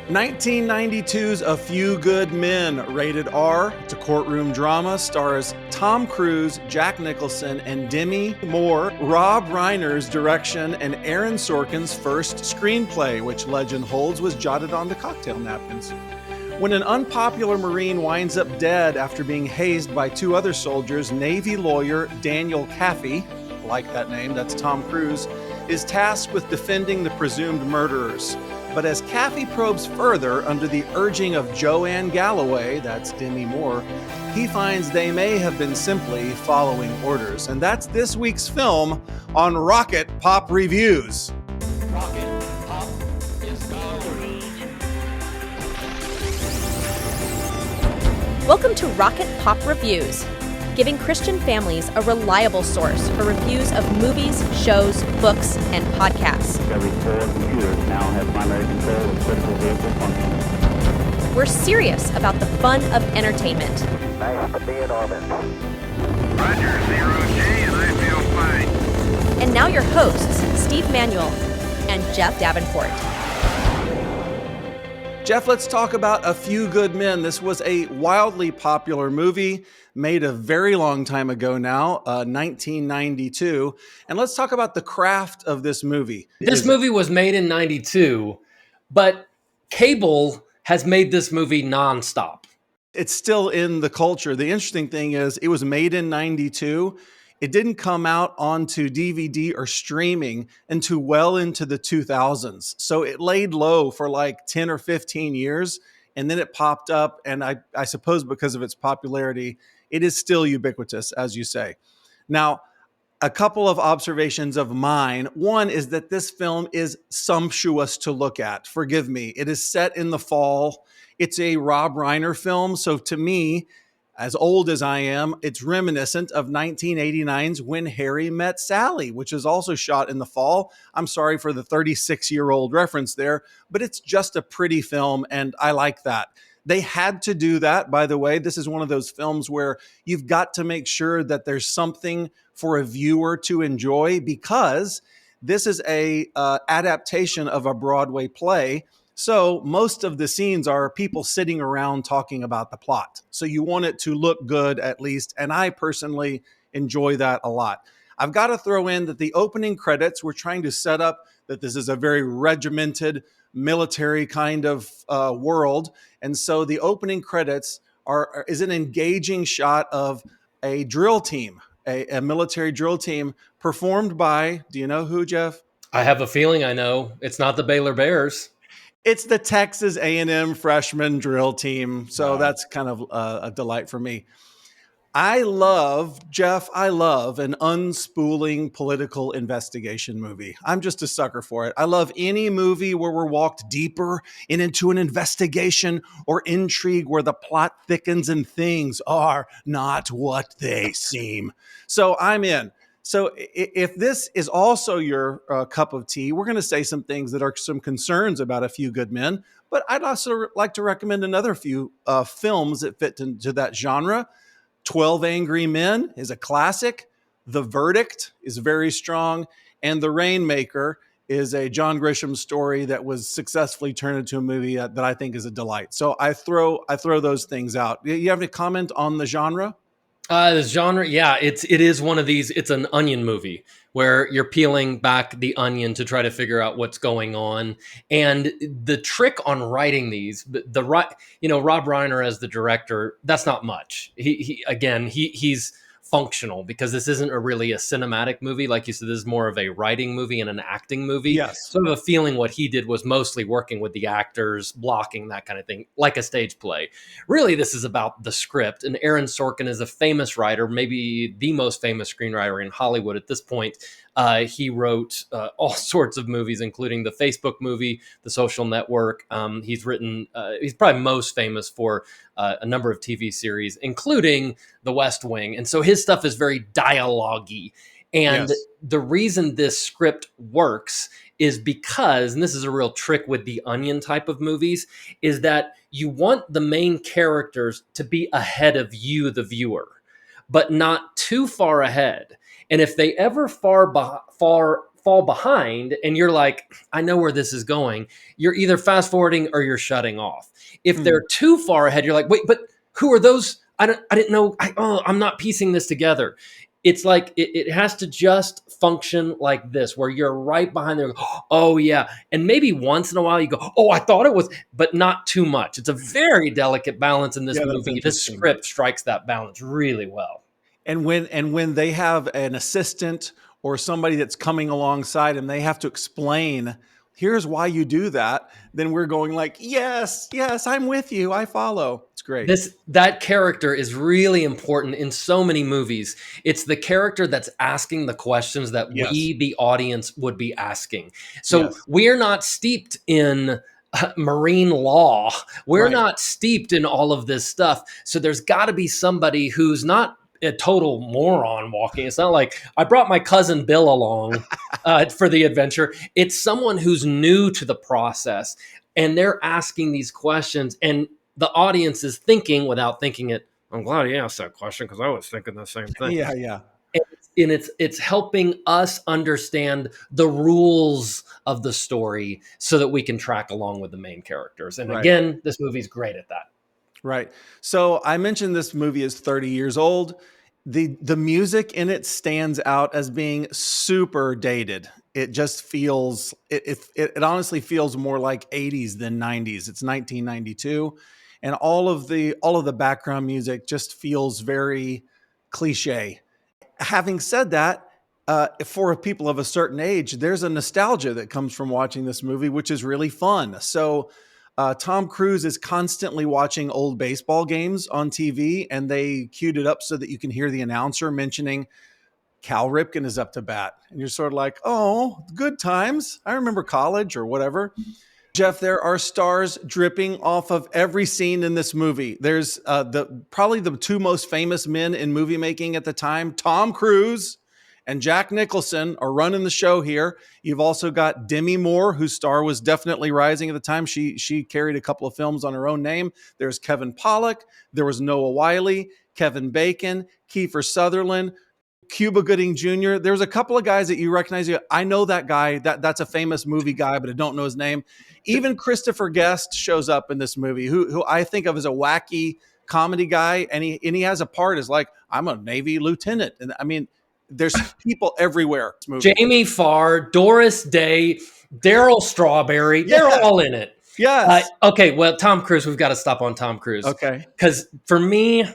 1992's A Few Good Men, rated R. It's a courtroom drama, stars Tom Cruise, Jack Nicholson, and Demi Moore. Rob Reiner's direction and Aaron Sorkin's first screenplay, which legend holds was jotted onto cocktail napkins. When an unpopular Marine winds up dead after being hazed by two other soldiers, Navy lawyer Daniel Kaffee, like that name, that's Tom Cruise, is tasked with defending the presumed murderers. But as Kaffee probes further under the urging of Joanne Galloway, that's Demi Moore, he finds they may have been simply following orders. And that's this week's film on Rocket Pop Reviews. Rocket Pop is going. Welcome to Rocket Pop Reviews, giving Christian families a reliable source for reviews of movies, shows, books, and podcasts. Every 4 computers now have primary control of critical vehicle functions. We're serious about the fun of entertainment. Nice to be in orbit. Roger, 0G, and I feel fine. And now your hosts, Steve Manuel and Jeff Davenport. Jeff, let's talk about A Few Good Men. This was a wildly popular movie made a very long time ago now, 1992. And let's talk about the craft of this movie. This movie was made in 92, but cable has made this movie nonstop. It's still in the culture. The interesting thing is it was made in 92. It didn't come out onto DVD or streaming until well into the 2000s. So it laid low for like 10 or 15 years, and then it popped up. And I suppose because of its popularity, it is still ubiquitous, as you say. Now, a couple of observations of mine. One is that this film is sumptuous to look at. Forgive me. It is set in the fall. It's a Rob Reiner film. So to me, as old as I am, it's reminiscent of 1989's When Harry Met Sally, which is also shot in the fall. I'm sorry for the 36-year-old reference there, but it's just a pretty film, and I like that. They had to do that, by the way. This is one of those films where you've got to make sure that there's something for a viewer to enjoy, because this is a adaptation of a Broadway play. So most of the scenes are people sitting around talking about the plot. So you want it to look good at least. And I personally enjoy that a lot. I've got to throw in that the opening credits, we're trying to set up that this is a very regimented military kind of world. And so the opening credits is an engaging shot of a drill team, a military drill team performed by, do you know who, Jeff? I have a feeling I know. It's not the Baylor Bears. It's the Texas A&M freshman drill team. So Wow. That's kind of a delight for me. I love an unspooling political investigation movie. I'm just a sucker for it. I love any movie where we're walked deeper into an investigation or intrigue where the plot thickens and things are not what they seem. So I'm in. So if this is also your cup of tea, we're going to say some things that are some concerns about A Few Good Men, but I'd also like to recommend another few films that fit into that genre. 12 Angry Men is a classic. The Verdict is very strong. And The Rainmaker is a John Grisham story that was successfully turned into a movie that I think is a delight. So I throw those things out. You have any comment on the genre? The genre, yeah, it is one of these. It's an onion movie where you're peeling back the onion to try to figure out what's going on. And the trick on writing these, Rob Reiner as the director, that's not much. He's functional because this isn't really a cinematic movie. Like you said, this is more of a writing movie and an acting movie. Yes. So I have a feeling what he did was mostly working with the actors, blocking, that kind of thing, like a stage play. Really, this is about the script. And Aaron Sorkin is a famous writer, maybe the most famous screenwriter in Hollywood at this point. He wrote all sorts of movies, including the Facebook movie, The Social Network. He's probably most famous for a number of TV series, including The West Wing. And so his stuff is very dialogue-y. And Yes. the reason this script works is because, and this is a real trick with the Onion type of movies, is that you want the main characters to be ahead of you, the viewer, but not too far ahead. And if they ever fall fall behind and you're like, I know where this is going, you're either fast forwarding or you're shutting off. If they're too far ahead, you're like, wait, but who are those? I didn't know. I'm not piecing this together. It's like it has to just function like this, where you're right behind there. Oh yeah, and maybe once in a while you go, oh, I thought it was, but not too much. It's a very delicate balance in this Yeah, that's movie. This interesting. script strikes that balance really well. And when they have an assistant or somebody that's coming alongside and they have to explain, here's why you do that, then we're going like, yes, I'm with you, I follow. It's great. That character is really important in so many movies. It's the character that's asking the questions that Yes. we, the audience, would be asking. So Yes. we're not steeped in marine law. We're Right. not steeped in all of this stuff. So there's got to be somebody who's not a total moron walking. It's not like I brought my cousin Bill along for the adventure. It's someone who's new to the process, and they're asking these questions, and the audience is thinking without thinking it. I'm glad you asked that question because I was thinking the same thing. Yeah. And it's helping us understand the rules of the story so that we can track along with the main characters. And Right. again, this movie's great at that. Right. So I mentioned this movie is 30 years old. The music in it stands out as being super dated. It just feels it honestly feels more like 80s than 90s. It's 1992, and all of the background music just feels very cliche. Having said that, for people of a certain age, there's a nostalgia that comes from watching this movie, which is really fun. So Tom Cruise is constantly watching old baseball games on TV, and they queued it up so that you can hear the announcer mentioning Cal Ripken is up to bat. And you're sort of like, oh, good times. I remember college or whatever. Jeff, there are stars dripping off of every scene in this movie. There's probably the two most famous men in movie making at the time, Tom Cruise and Jack Nicholson, are running the show here. You've also got Demi Moore, whose star was definitely rising at the time. She carried a couple of films on her own name. There's Kevin Pollak. There was Noah Wyle, Kevin Bacon, Kiefer Sutherland, Cuba Gooding Jr. There's a couple of guys that you recognize. I know that guy. That's a famous movie guy, but I don't know his name. Even Christopher Guest shows up in this movie, who I think of as a wacky comedy guy, and he has a part as like, I'm a Navy lieutenant, and I mean, there's people everywhere. Jamie Farr, Doris Day, Daryl Strawberry, they're all in it. Yes. Okay, well, Tom Cruise, we've got to stop on Tom Cruise. Okay. Because for me,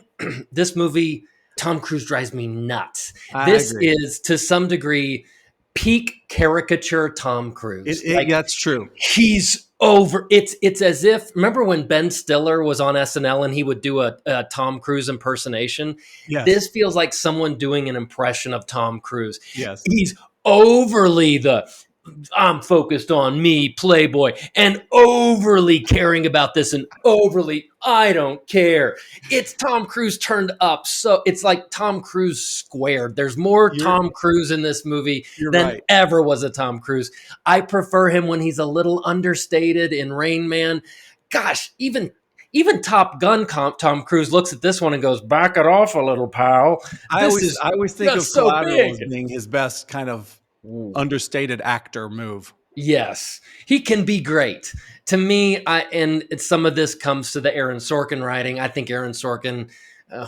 this movie, Tom Cruise drives me nuts. I This agree. is, to some degree, peak caricature Tom Cruise. That's true. He's over. It's as if, remember when Ben Stiller was on SNL and he would do a Tom Cruise impersonation? Yes. This feels like someone doing an impression of Tom Cruise. Yes. He's overly I'm focused on me, Playboy, and overly caring about this and overly, I don't care. It's Tom Cruise turned up. So it's like Tom Cruise squared. There's more Tom Cruise in this movie than ever was a Tom Cruise. I prefer him when he's a little understated in Rain Man. Gosh, even Top Gun Tom Cruise looks at this one and goes, back it off a little, pal. I always think of so Collateral as big. being his best kind of understated actor move. Yes, he can be great. To me, and some of this comes to the Aaron Sorkin writing. I think Aaron Sorkin,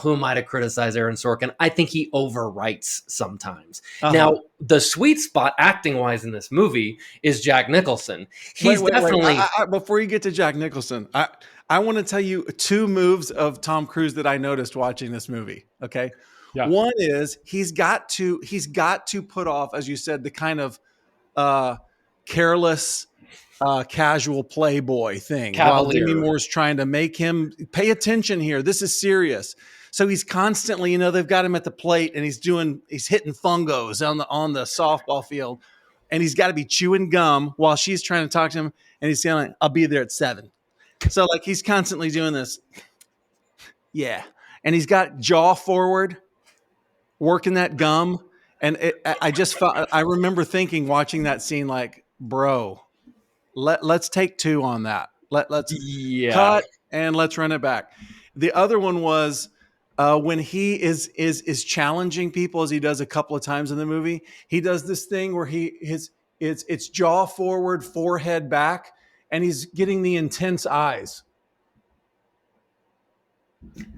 who am I to criticize Aaron Sorkin? I think he overwrites sometimes. Now, the sweet spot acting-wise in this movie is Jack Nicholson. He's definitely... Before you get to Jack Nicholson, I want to tell you two moves of Tom Cruise that I noticed watching this movie, okay? Yeah. One is he's got to put off, as you said, the kind of careless, casual playboy thing. Cavalier. While Demi Moore's trying to make him pay attention here. This is serious. So he's constantly, they've got him at the plate and he's hitting fungos on the softball field, and he's got to be chewing gum while she's trying to talk to him, and he's saying, like, I'll be there at 7. So like he's constantly doing this. Yeah. And he's got jaw forward, working that gum. And I remember thinking, watching that scene, like, bro, let's take 2 on that. Let's cut and let's run it back. The other one was when he is challenging people, as he does a couple of times in the movie. He does this thing where It's jaw forward, forehead back, and he's getting the intense eyes.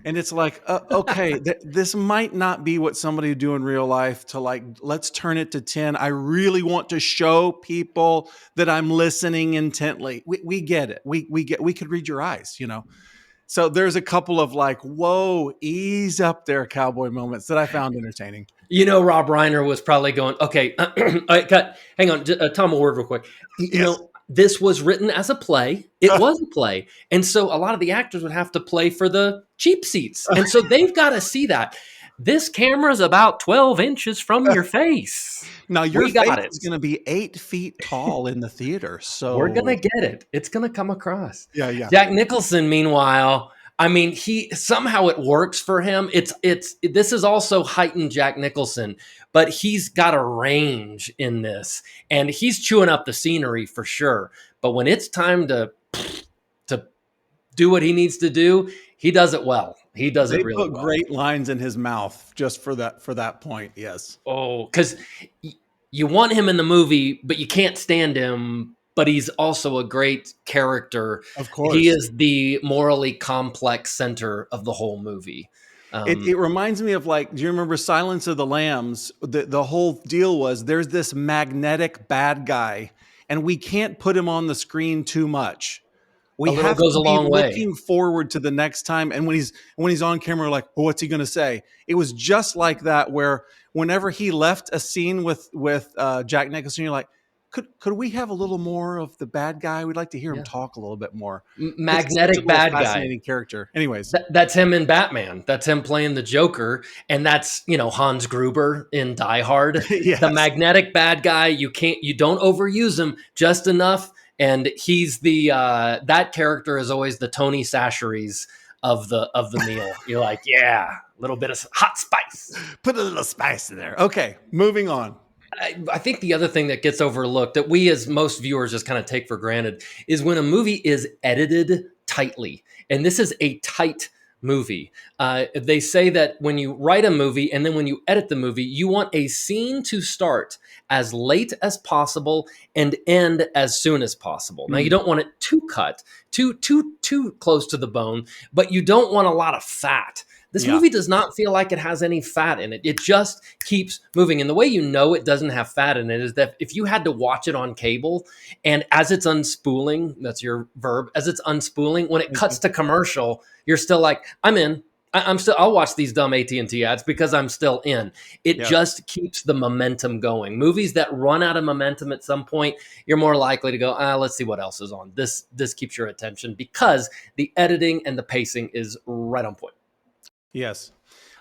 And it's like, okay, this might not be what somebody would do in real life to like, let's turn it to 10. I really want to show people that I'm listening intently. We get it. We could read your eyes, you know? So there's a couple of like, whoa, ease up there cowboy moments that I found entertaining. You know, Rob Reiner was probably going, okay, all right, cut. Hang on, Tom, a word real quick. You Yes. know, this was written as a play. It was a play. And so a lot of the actors would have to play for the cheap seats. And so they've got to see that. This camera's about 12 inches from your face. Now your We got face it. is going to be 8 feet tall in the theater. So We're going to get it. It's going to come across. Yeah. Jack Nicholson, meanwhile, I mean, he somehow it works for him. This is also heightened Jack Nicholson, but he's got a range in this, and he's chewing up the scenery for sure. But when it's time to do what he needs to do, he does it well. He does They it really put well. great lines in his mouth just for that point. Yes. Oh, because you want him in the movie, but you can't stand him. But he's also a great character. Of course. He is the morally complex center of the whole movie. It reminds me of like, do you remember Silence of the Lambs? The whole deal was there's this magnetic bad guy, and we can't put him on the screen too much. We little have goes to a be long way. looking forward to the next time. And when he's on camera, we're like, oh, what's he going to say? It was just like that, where whenever he left a scene with Jack Nicholson, you're like, could we have a little more of the bad guy? We'd like to hear him talk a little bit more. Magnetic bad guy. Fascinating character. Anyways, that's him in Batman. That's him playing the Joker, and that's Hans Gruber in Die Hard. Yes. The magnetic bad guy. You don't overuse him just enough, and he's the that character is always the Tony Chachere's of the meal. You're like, yeah, a little bit of hot spice. Put a little spice in there. Okay, moving on. I think the other thing that gets overlooked that we as most viewers just kind of take for granted is when a movie is edited tightly. And this is a tight movie. They say that when you write a movie and then when you edit the movie, you want a scene to start as late as possible and end as soon as possible. Now, you don't want it too cut, too close to the bone, but you don't want a lot of fat. This movie does not feel like it has any fat in it. It just keeps moving. And the way you know it doesn't have fat in it is that if you had to watch it on cable and as it's unspooling, that's your verb, as it's unspooling, when it cuts to commercial, you're still like, I'm in. I'll watch these dumb AT&T ads because I'm still in. It just keeps the momentum going. Movies that run out of momentum at some point, you're more likely to go, let's see what else is on. This keeps your attention because the editing and the pacing is right on point. Yes.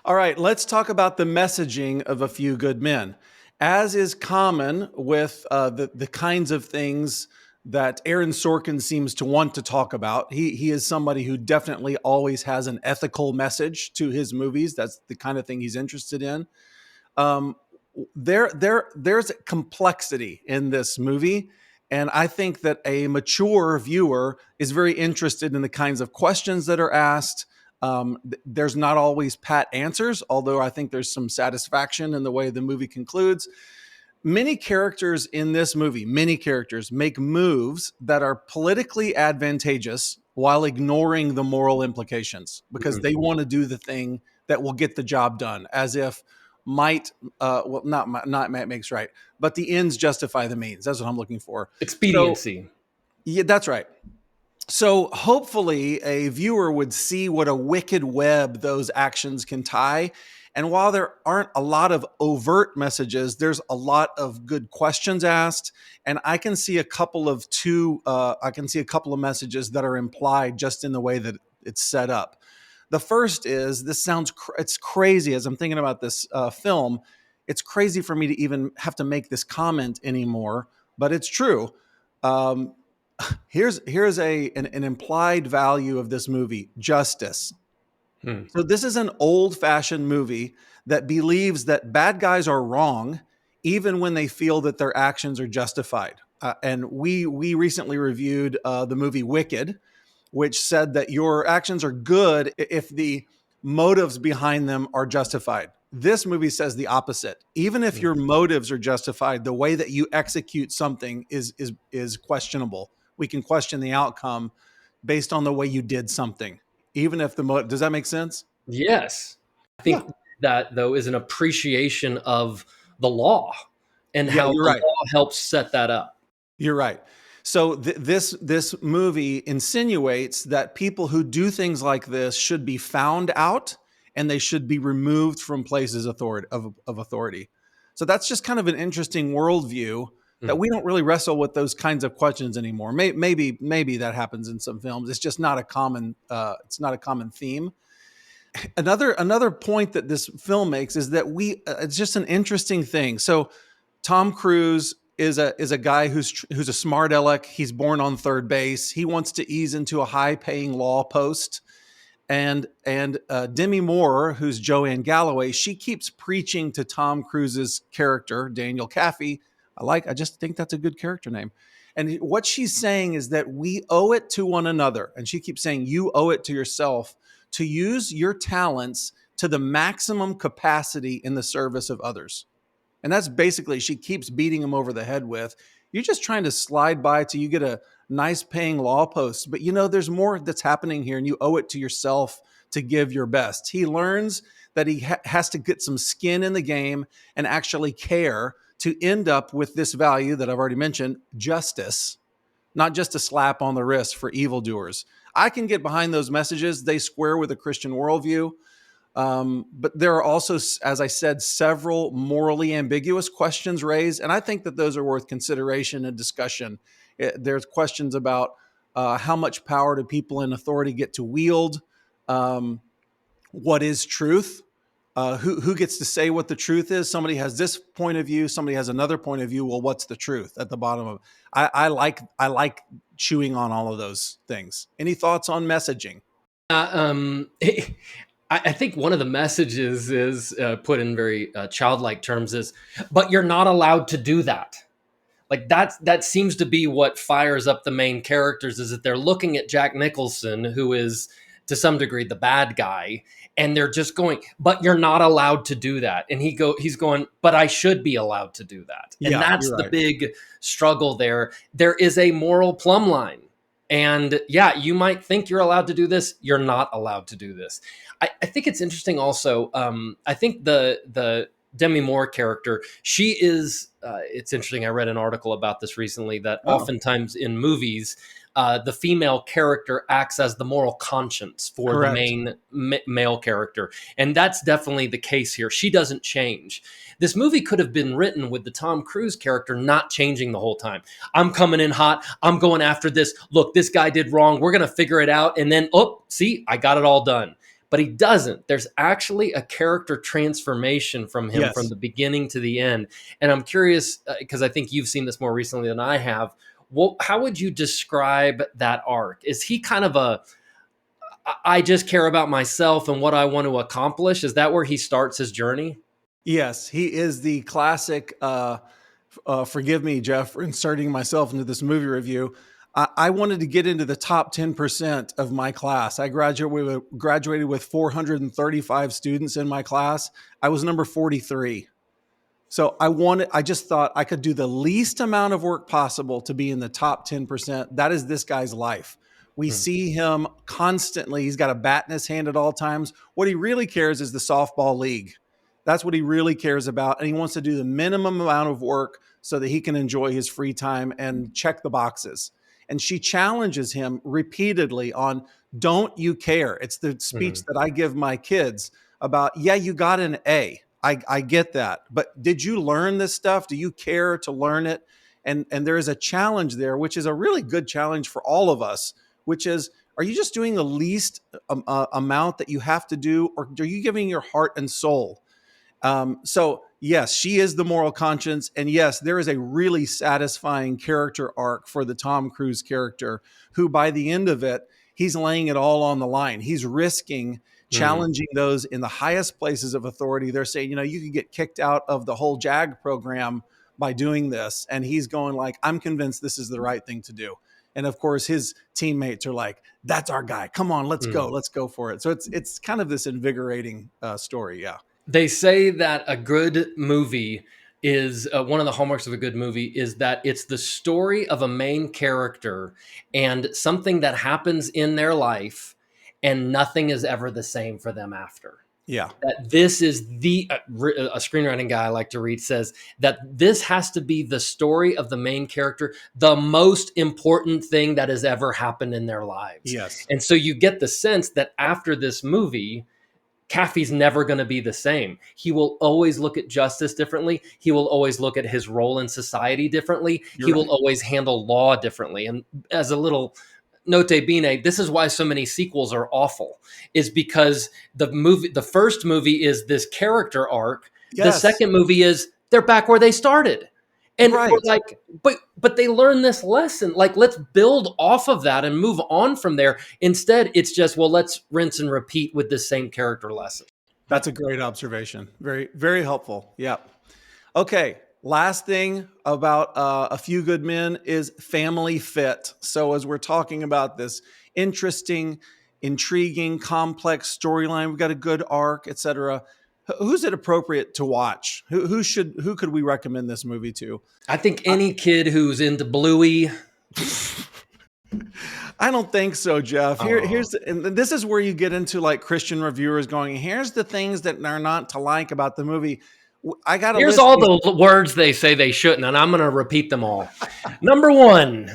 All right, let's talk about the messaging of A Few Good Men. As is common with the kinds of things that Aaron Sorkin seems to want to talk about, he is somebody who definitely always has an ethical message to his movies. That's the kind of thing he's interested in. There's complexity in this movie, and I think that a mature viewer is very interested in the kinds of questions that are asked. There's not always pat answers, although I think there's some satisfaction in the way the movie concludes. Many characters in this movie, make moves that are politically advantageous while ignoring the moral implications because they want to do the thing that will get the job done, as if not might makes right, but the ends justify the means. That's what I'm looking for. Expediency. So, yeah, that's right. So hopefully a viewer would see what a wicked web those actions can tie. And while there aren't a lot of overt messages, there's a lot of good questions asked. And I can see a couple of messages that are implied just in the way that it's set up. The first is, it's crazy as I'm thinking about this film. It's crazy for me to even have to make this comment anymore, but it's true. Here's an implied value of this movie: justice. So this is an old-fashioned movie that believes that bad guys are wrong, even when they feel that their actions are justified. And we recently reviewed the movie Wicked, which said that your actions are good if the motives behind them are justified. This movie says the opposite. Even if your motives are justified, the way that you execute something is questionable. We can question the outcome based on the way you did something, even if the motive. Does that make sense? Yes. I Yeah. think that, though, is an appreciation of the law and Yeah, how you're the right. law helps set that up. You're right. So this movie insinuates that people who do things like this should be found out and they should be removed from places of authority. So that's just kind of an interesting worldview that we don't really wrestle with those kinds of questions anymore. Maybe that happens in some films. It's just not a common. It's not a common theme. Another point that this film makes is that it's just an interesting thing. So Tom Cruise is a guy who's a smart aleck. He's born on third base. He wants to ease into a high paying law post. And Demi Moore, who's Joanne Galloway, she keeps preaching to Tom Cruise's character, Daniel Kaffee. I just think that's a good character name. And what she's saying is that we owe it to one another. And she keeps saying, you owe it to yourself to use your talents to the maximum capacity in the service of others. And that's basically, she keeps beating him over the head with, you're just trying to slide by till you get a nice paying law post. But there's more that's happening here, and you owe it to yourself to give your best. He learns that he has to get some skin in the game and actually care to end up with this value that I've already mentioned, justice, not just a slap on the wrist for evildoers. I can get behind those messages. They square with a Christian worldview. But there are also, as I said, several morally ambiguous questions raised, and I think that those are worth consideration and discussion. There's questions about how much power do people in authority get to wield? What is truth? Who gets to say what the truth is? Somebody has this point of view. Somebody has another point of view. Well, what's the truth at the bottom of? I like chewing on all of those things. Any thoughts on messaging? I think one of the messages is put in very childlike terms is, but you're not allowed to do that. Like that seems to be what fires up the main characters, is that they're looking at Jack Nicholson, who is to some degree the bad guy, and they're just going, but you're not allowed to do that. And he's going, but I should be allowed to do that. And that's the big struggle there. There is a moral plumb line. And yeah, you might think you're allowed to do this. You're not allowed to do this. I think it's interesting also. I think the Demi Moore character, she is, it's interesting. I read an article about this recently, that oftentimes in movies, the female character acts as the moral conscience for the main male character. And that's definitely the case here. She doesn't change. This movie could have been written with the Tom Cruise character not changing the whole time. I'm coming in hot. I'm going after this. Look, this guy did wrong. We're going to figure it out. And then, see, I got it all done. But he doesn't. There's actually a character transformation from him from the beginning to the end. And I'm curious, because I think you've seen this more recently than I have. Well, how would you describe that arc? Is he kind of I just care about myself and what I want to accomplish? Is that where he starts his journey? Yes, he is the classic, forgive me, Jeff, for inserting myself into this movie review. I wanted to get into the top 10% of my class. I graduated with 435 students in my class. I was number 43. So I just thought I could do the least amount of work possible to be in the top 10%. That is this guy's life. We see him constantly. He's got a bat in his hand at all times. What he really cares is the softball league. That's what he really cares about. And he wants to do the minimum amount of work so that he can enjoy his free time and check the boxes. And she challenges him repeatedly on, don't you care? It's the speech that I give my kids about, yeah, you got an A. I get that. But did you learn this stuff? Do you care to learn it? And there is a challenge there, which is a really good challenge for all of us, which is, are you just doing the least amount that you have to do, or are you giving your heart and soul? So yes, she is the moral conscience. And yes, there is a really satisfying character arc for the Tom Cruise character, who by the end of it, he's laying it all on the line. He's risking challenging those in the highest places of authority. They're saying, you could get kicked out of the whole JAG program by doing this. And he's going like, I'm convinced this is the right thing to do. And of course, his teammates are like, that's our guy. Come on, let's go for it. So it's kind of this invigorating story. Yeah. They say that a good movie is one of the hallmarks of a good movie is that it's the story of a main character and something that happens in their life, and nothing is ever the same for them after. Yeah. That this is a screenwriting guy I like to read says that this has to be the story of the main character, the most important thing that has ever happened in their lives. Yes. And so you get the sense that after this movie, Caffey's never going to be the same. He will always look at justice differently. He will always look at his role in society differently. You're He right. will always handle law differently. And as a little note bene, this is why so many sequels are awful, is because the first movie is this character arc. The Yes. second movie is they're back where they started. And Right. we're like, but they learn this lesson. Like, let's build off of that and move on from there. Instead, it's just, well, let's rinse and repeat with the same character lesson. That's a great observation. Very, very helpful. Yeah. Okay. Last thing about A Few Good Men is family fit. So as we're talking about this interesting, intriguing, complex storyline, we've got a good arc, etc. Who's it appropriate to watch? Who could we recommend this movie to? I think any kid who's into Bluey. I don't think so, Jeff. And this is where you get into like Christian reviewers going, here's the things that are not to like about the movie. I got Here's all the words they say they shouldn't, and I'm going to repeat them all. Number one.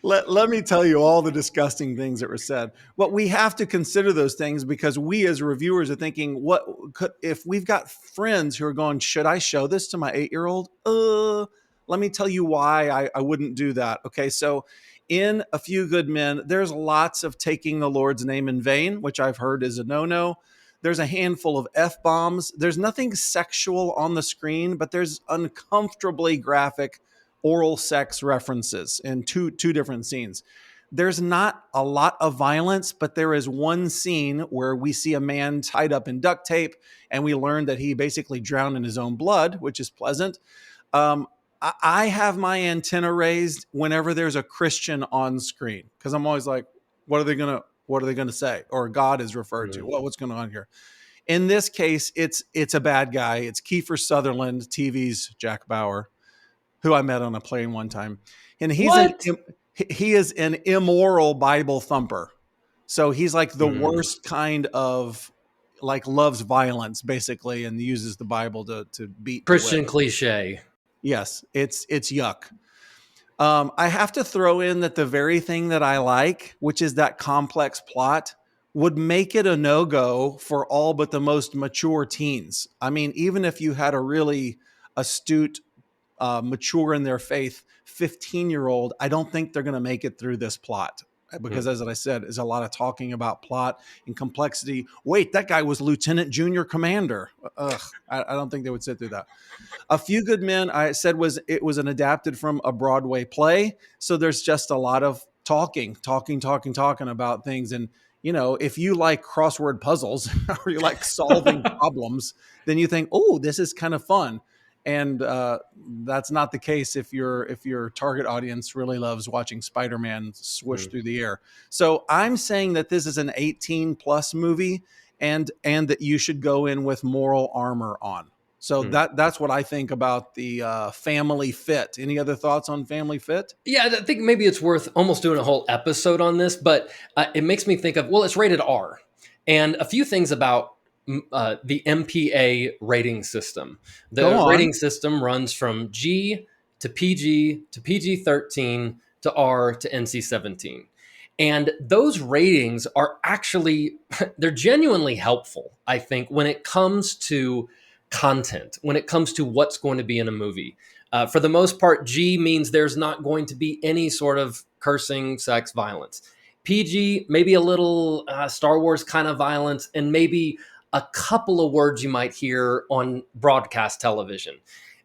Let me tell you all the disgusting things that were said. But we have to consider those things because we as reviewers are thinking, if we've got friends who are going, should I show this to my 8-year-old? Let me tell you why I wouldn't do that. Okay, so in A Few Good Men, there's lots of taking the Lord's name in vain, which I've heard is a no-no. There's a handful of F-bombs. There's nothing sexual on the screen, but there's uncomfortably graphic oral sex references in two different scenes. There's not a lot of violence, but there is one scene where we see a man tied up in duct tape, and we learn that he basically drowned in his own blood, which is pleasant. I have my antenna raised whenever there's a Christian on screen because I'm always like, what are they gonna say? Or God is referred to. Well, what's going on here? In this case, it's a bad guy. It's Kiefer Sutherland, TV's Jack Bauer, who I met on a plane one time, and he is an immoral Bible thumper. So he's like the worst kind of like loves violence basically, and uses the Bible to beat Christian cliche. Yes, it's yuck. I have to throw in that the very thing that I like, which is that complex plot, would make it a no-go for all but the most mature teens. I mean, even if you had a really astute, mature in their faith 15-year-old, I don't think they're going to make it through this plot. Because as I said, there's a lot of talking about plot and complexity. Wait, that guy was Lieutenant Junior Commander. Ugh, I don't think they would sit through that. A Few Good Men, I said, it was an adapted from a Broadway play. So there's just a lot of talking about things. And, you know, if you like crossword puzzles or you like solving problems, then you think, oh, this is kind of fun. And that's not the case if your target audience really loves watching Spider-Man swoosh through the air. So I'm saying that this is an 18+ movie, and that you should go in with moral armor on. So that's what I think about the family fit. Any other thoughts on family fit? Yeah, I think maybe it's worth almost doing a whole episode on this, but it makes me think of, well, it's rated R, and a few things about the MPA rating system. The rating system runs from G to PG to PG-13 to R to NC-17. And those ratings are actually, they're genuinely helpful, I think, when it comes to content, when it comes to what's going to be in a movie. For the most part, G means there's not going to be any sort of cursing, sex, violence. PG, maybe a little Star Wars kind of violence, and maybe a couple of words you might hear on broadcast television.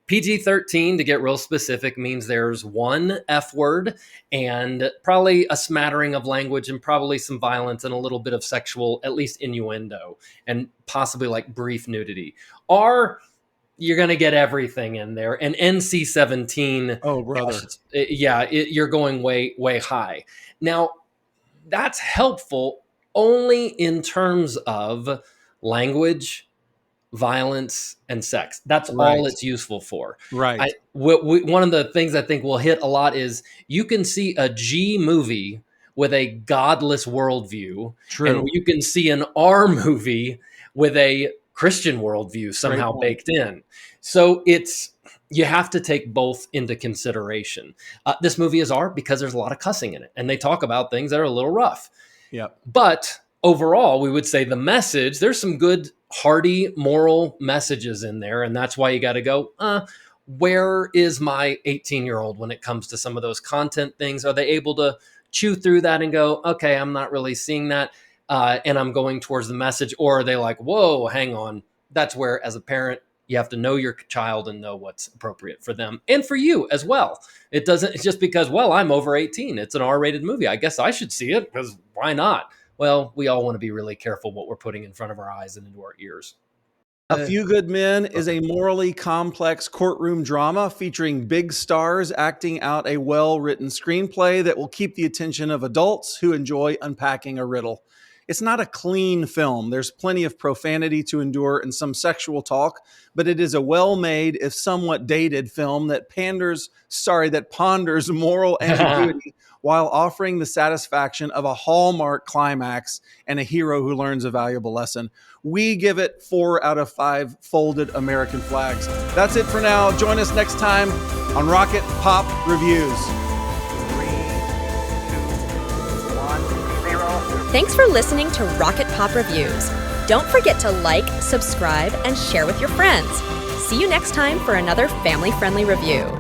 PG-13, to get real specific, means there's one F word and probably a smattering of language and probably some violence and a little bit of sexual, at least innuendo, and possibly like brief nudity. R, you're going to get everything in there. And NC-17, oh, brother. You're going way, way high. Now, that's helpful only in terms of language, violence, and sex. That's Right. all it's useful for. Right. One of the things I think we'll hit a lot is you can see a G movie with a godless worldview, True. and you can see an R movie with a Christian worldview somehow point. baked in. So you have to take both into consideration. This movie is R because there's a lot of cussing in it, and they talk about things that are a little rough. Yep. But overall, we would say the message, there's some good, hearty, moral messages in there, and that's why you got to go, where is my 18-year-old when it comes to some of those content things? Are they able to chew through that and go, okay, I'm not really seeing that, and I'm going towards the message? Or are they like, whoa, hang on. That's where, as a parent, you have to know your child and know what's appropriate for them and for you as well. It's just because, well, I'm over 18. It's an R-rated movie. I guess I should see it because why not? Well, we all want to be really careful what we're putting in front of our eyes and into our ears. A Few Good Men is a morally complex courtroom drama featuring big stars acting out a well-written screenplay that will keep the attention of adults who enjoy unpacking a riddle. It's not a clean film. There's plenty of profanity to endure and some sexual talk, but it is a well-made, if somewhat dated film that ponders moral ambiguity while offering the satisfaction of a hallmark climax and a hero who learns a valuable lesson. We give it 4 out of 5 folded American flags. That's it for now. Join us next time on Rocket Pop Reviews. 3, 2, 1, 0. Thanks for listening to Rocket Pop Reviews. Don't forget to like, subscribe, and share with your friends. See you next time for another family-friendly review.